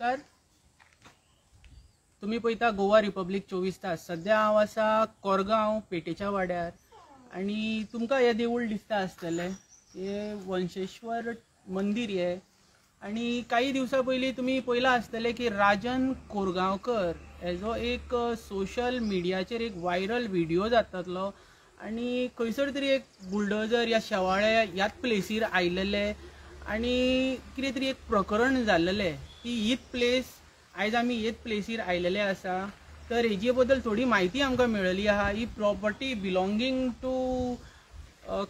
नमस्कार. तुम्ही पळयता गोवा रिपब्लीक 24 तास. सध्या हांव आसा कोरगांव पेटेच्या वाड्यार आणि तुमकां हें देवूळ दिसता आसतलें. हे वंशेश्वर मंदिर हे आणि काही दिवसां पयलीं तुमी पळयलां आसतलें की राजन कोरगांवकर हेजो एक सोशल मिडियाचेर एक व्हायरल व्हिडिओ जातालो आणि खंयसर तरी एक बुलडोजर या शेवाळे ह्याच प्लेसीर आयलेले आणि कितें तरी एक प्रकरण जाल्लेलें की हीच प्लेस आयज आमी हीच प्लेसीर आयलेले आसा. तर हेजे बद्दल थोडी म्हायती आमकां मेळ्ळी आहा. ही प्रॉपर्टी बिलोंगींग टू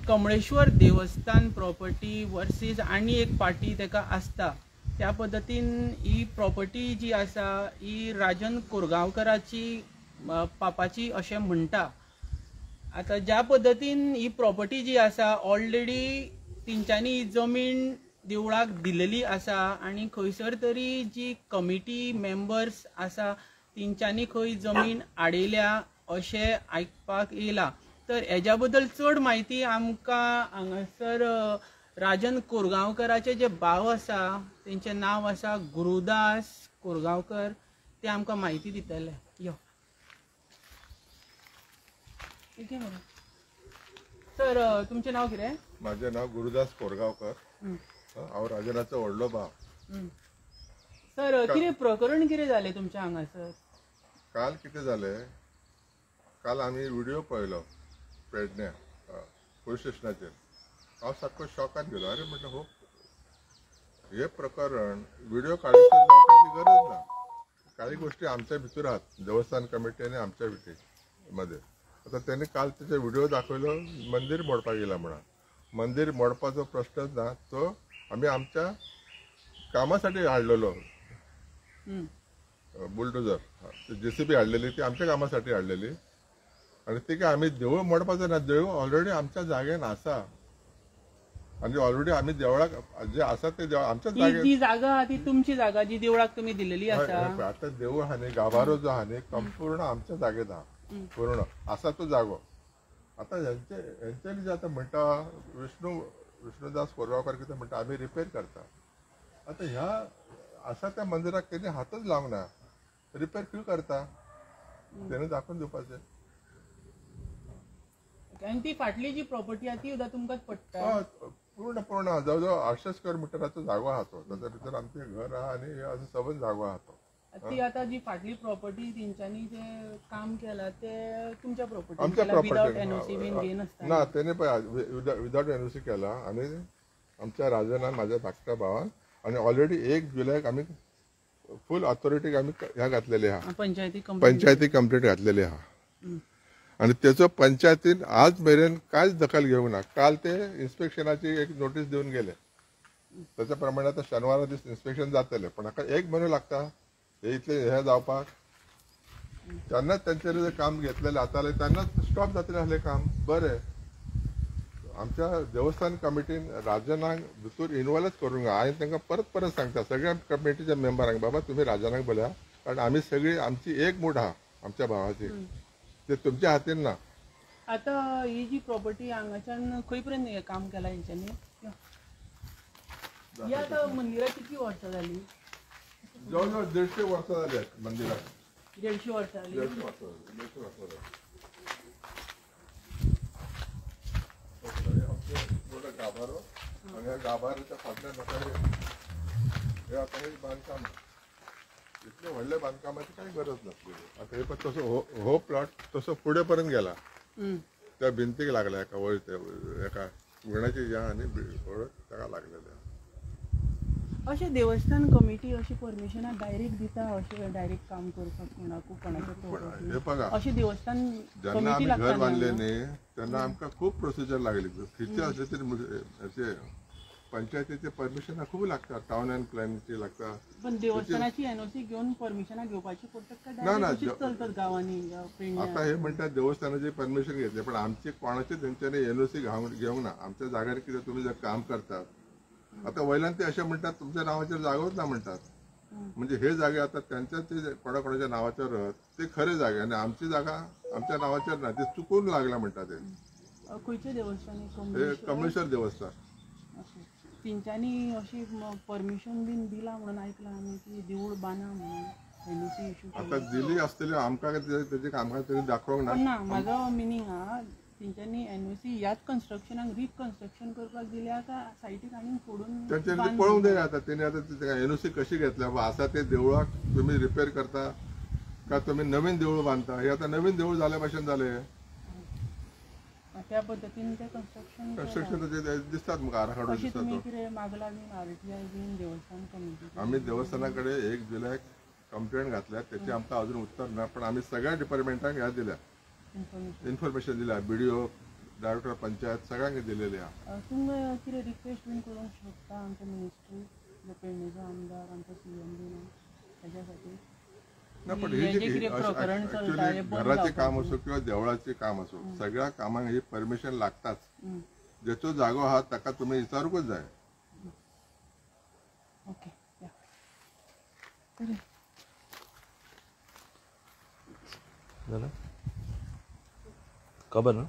कमळेश्वर देवस्थान प्रॉपर्टी वर्सीस आनी एक पार्टी तेका आसता. त्या पद्दतीन ही प्रॉपर्टी जी आसा ही राजन कोरगांवकराची पापाची अशें म्हणटा. आता ज्या पद्दतीन ही प्रॉपर्टी जी आसा ऑलरेडी तेंच्यांनी ही जमीन देवळाक दिलेली आसा आणि खंयसर तरी जी कमिटी मेंबर्स आसा तेंच्यांनी खंय जमीन आडयल्या अशें आयकपाक येयला. तर हेज्या बद्दल चड म्हायती आमकां हांगासर राजन कोरगांवकराचे जे भाव आसा तेंचें नांव आसा गुरुदास कोरगांवकर, ते आमकां म्हायती दितले. यो सर, तुमचें नांव कितें? माझे नाव गुरुदास कोरगांवकर. हांव राजनाचो व्हडलो भाव. सर, कितें प्रकरण कितें जालें तुमच्या हांगासर? काल कितें जालें, काल आमी व्हिडिओ पळयलो पेडण्या पोलीस स्टेशनाचेर. हांव सारको शॉकान गेलो. अरे म्हटलं, हो हे प्रकरण व्हिडिओ काडून जावपाची गरज ना. काही गोष्टी आमच्या भितर आहात, देवस्थान कमिटी आणि आमच्या मध्ये. आता त्यांनी काल त्याचा व्हिडिओ दाखवलो मंदिर मोडपाक गेला म्हणून. मंदिर मोडपाचो प्रश्नच ना. तो आम्ही आमच्या कामासाठी हाडलेलो बुलडोजर JCB हाडलेली, ती आमच्या कामासाठी हाडलेली आणि ती काय आम्ही देवूळ मोडपाचो ना. देवूळ ऑलरेडी आमच्या जागेन आसा आणि ऑलरेडी आम्ही देवळाक जे आसा ते आमच्या जागेन. जी जागा ती तुमची जागा जी देवळाक तुम्ही दिलेली आसा. आता देवूळ हा न्ही, गाभारो जो हा न्ही, संपूर्ण आमच्या जागेत हा. पूर्ण असा तो जागो. आता यांच्यानी जे आता म्हणटा विष्णुदास कोरगांवकर कितें म्हणटा आम्ही रिपेर करता. आता ह्या असा त्या मंदिराक तेणी हातच लावंक ना. रिपेर खंय करता तेणे दाखोवन दिवपाचें. आणि ती फाटली जी प्रॉपर्टी आहा ती सुद्धा तुमकांच पडटा. पूर्ण जवळ जवळ 800 स्क्वेअर मिटराचो जागो आहा तो. ताच्या भितर आमचें घर आहा आणि असो सबंद जागो आहा तो. ती आता जी फाटली प्रॉपर्टी तेंच्यांनी जे काम केला ते तुमच्या प्रॉपर्टी आमच्या विदाउट NOC बीन घेन असता ना. तेणे पळय विदाउट NOC केला आणि आमच्या राजनान माझ्या धाकट्या भावान आणि ऑलरेडी 1 जुलैक आम्ही फुल ऑथॉरिटीक आम्ही ह्या घातलेली आहा, पंचायती कंप्लीट घातलेली आहा. आणि त्याचो पंचायतीन आज मेरेन कांयच दखल घेवंक ना. काल ते इन्स्पेक्शनाची एक नोटीस देऊन गेले. त्याच्या प्रमाणे आता शनिवारा दीस इन्स्पेक्शन जातले, पण हाका 1 महिनो लागता हे इतले हे जावपाक. तेन्नाच तेंच्यांनी जे काम घेतलेले आताले तेन्नाच स्टॉप जातले आसले काम. बरें, आमच्या देवस्थान कमिटीन राजनाक भितर इन्वॉल्वच करूंक ना. हांवें तांकां परत सांगता सगळ्या कमिटीच्या मेंबरांक, बाबा तुम्ही राजनाक बोलया, कारण आमी सगळी आमची एक मूठ आहा आमच्या भावाची, ते तुमच्या हातीन ना. आता ही जी प्रॉपर्टी हांगाच्यान खंय पर्यंत हे काम केला हेंच्यांनी? ही आता मंदिराक कितली वर्सां जाली? जवळ 150 वर्सां जाली मंदिराक. 150 वर्सां जाली. 150 वर्सां जाली. गाभारो आणि ह्या गाभाऱ्याच्या फाटल्यान हे आता हे बांदकाम इतले व्हडले बांदकामाची काही गरज नसली. आता हे पण तसं हो प्लॉट तसं पुढे पर्यंत गेला. त्या भिंतीक लागला एका वयर एका गुणाची या आणि ताका लागलेल्या. अशें देवस्थान कमिटी अशी परमिशनां डायरेक्ट दिता अशें डायरेक्ट काम करपाक कोणाक हे बघा, अशी देवस्थान जेन्ना आमी घर बांधले न्ही तेन्ना आमकां खूब प्रोसिजर लागली. खंयचे असले तरी पंचायतीचे परमिशनां खूब लागता, टाउन अँड प्लॅनिंगची लागता. पण देवस्थानाची NOC घेवन परमिशनां घेवपाची पडटात काय डायरेक्ट चलतात गांवांनी? आता हे म्हणतात देवस्थानाची परमिशन घेतली, पण आमची कोणाची तेंच्यांनी NOC घेवंक ना. आमच्या जाग्यार कितें तुमी जर काम करतात, आता वयल्यान ते अशें म्हणतात तुमच्या नांवाचेर जागोच ना म्हणतात. म्हणजे हे जागे आता त्यांच्या कोणाकोणाच्या नावाचेर ते खरे जागे आणि आमची जागा आमच्या नावाचेर ना, ते चुकून लागला म्हणतात. खंयचे देवस्थान? हे कमळेश्वर देवस्थान. तेंच्यांनी अशी परमिशन बीन दिला म्हणून ऐकला आम्ही की देऊळ बांदा म्हणून NOC इश्यू आता दिली असलेली आमका त्याचे कामकाज तरी दाखवूंक ना. माझो मिनींग हा तेंच्यांनी NOC ह्याच कन्स्ट्रक्शनाक रिकन्स्ट्रक्शन करपाक दिल्या का सायटीक आनी फोडून त्यांचे पळून दे आता त्यांनी आता NOC कशी घेतल्या बा असा ते देवळाक तुम्ही रिपेअर करता का तुम्ही नवीन देऊळ बांधता. हे आता नवीन देऊळ झाल्या भाशेन झाले. त्या पद्धतीने ते कन्स्ट्रक्शन दिसतात मग आराखडो दिसतात. मागला बीन RTI बीन देवस्थान कमिटी आम्ही देवस्थानाकडे 1 जुलैक कंप्लेंट घातल्या त्याची आमकां अजून उत्तर ना. पण आम्ही सगळ्या डिपार्टमेंटांक ह्या दिल्या इन्फॉर्मेशन दिल्या. BDO डायरेक्टर पंचायत सगळ्यांक दिलेली आहा. तुमकां कितें रिक्वेस्ट बीन करूंक शकता आमच्या मिनिस्ट्री पेडणेचो आमदार आमचो CM बीन हेच्या खातीर ना. पण हे ऍक्च्युअली घराचे काम असो किंवा देवळाचे काम असो सगळ्या कामांक ही परमिशन लागताच. ज्याचो जागो आहा ताका तुम्ही विचारूकच जाय. ओके खबर ना.